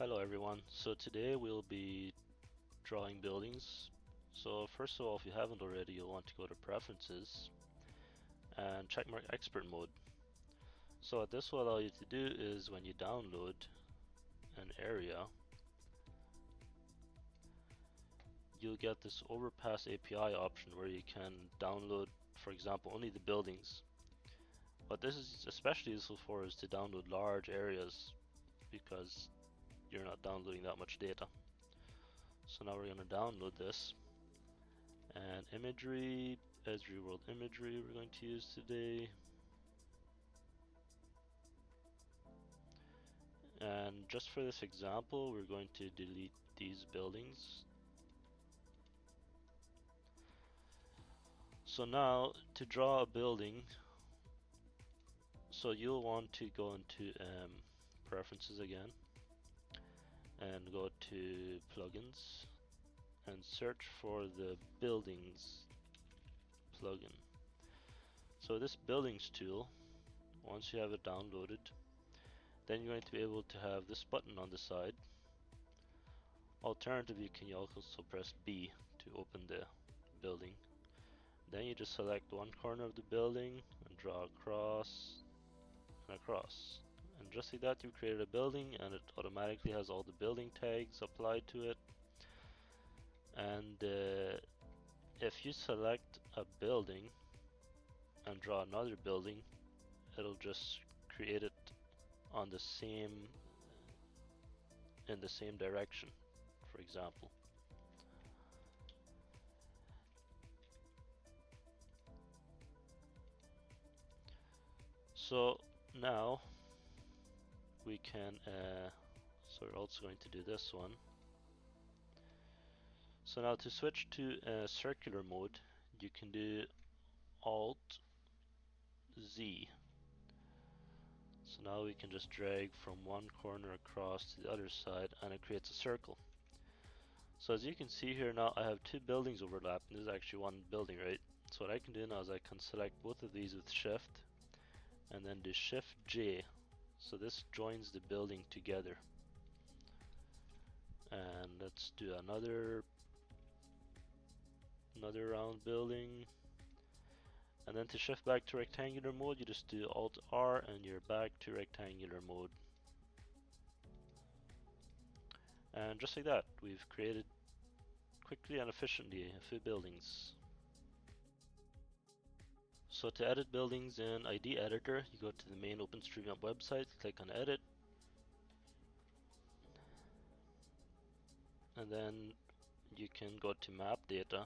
Hello everyone. So today we'll be drawing buildings. So first of all, if you haven't already, you'll want to go to Preferences and checkmark Expert Mode. So what this will allow you to do is when you download an area, you'll get this Overpass API option where you can download, for example, only the buildings. What this is especially useful for is to download large areas because you're not downloading that much data. So now we're going to download this, and imagery, Esri World Imagery we're going to use today. And just for this example, we're going to delete these buildings. So now to draw a building, so you'll want to go into Preferences again and go to Plugins and search for the Buildings plugin. So this Buildings tool, once you have it downloaded, then you're going to be able to have this button on the side. Alternatively, you can also press B to open the building. Then you just select one corner of the building and draw across and across. And just like that, you've created a building, and it automatically has all the building tags applied to it. And if you select a building and draw another building, it'll just create it on the same in the same direction, for example. So now we can so we're also going to do this one. So now to switch to circular mode, you can do Alt Z. So now we can just drag from one corner across to the other side, and it creates a circle. So as you can see here, now I have two buildings overlapping. This is actually one building, right? So what I can do now is I can select both of these with Shift and then do Shift J. So this joins the building together. And let's do another round building. And then to shift back to rectangular mode, you just do Alt R and you're back to rectangular mode. And just like that, we've created quickly and efficiently a few buildings. So to edit buildings in ID Editor, you go to the main OpenStreetMap website, click on Edit, and then you can go to Map Data,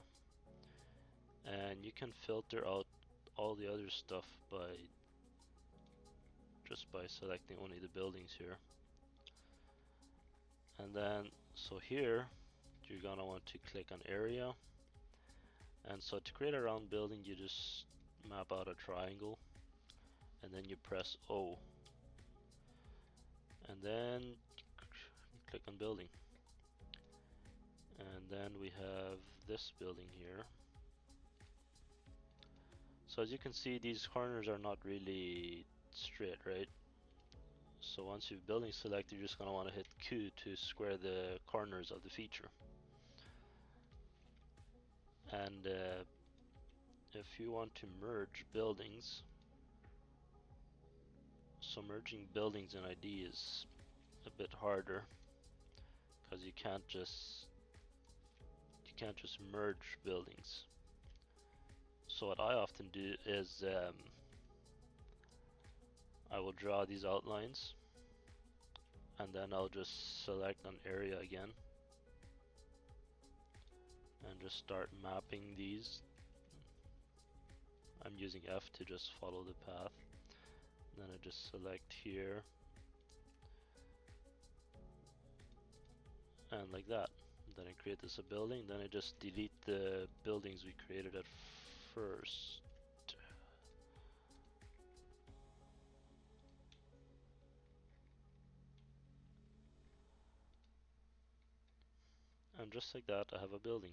and you can filter out all the other stuff just by selecting only the buildings here. And then so here you're gonna want to click on Area, and so to create a round building you just map out a triangle and then you press O and then click on Building, and then we have this building here. So as you can see, these corners are not really straight, right? So once you've building selected, you're just going to want to hit Q to square the corners of the feature. And if you want to merge buildings, so merging buildings in ID is a bit harder because you can't just merge buildings. So what I often do is I will draw these outlines and then I'll just select an area again and just start mapping these. I'm using F to just follow the path. Then I just select here and like that. Then I create this a building, then I just delete the buildings we created at first. And just like that, I have a building.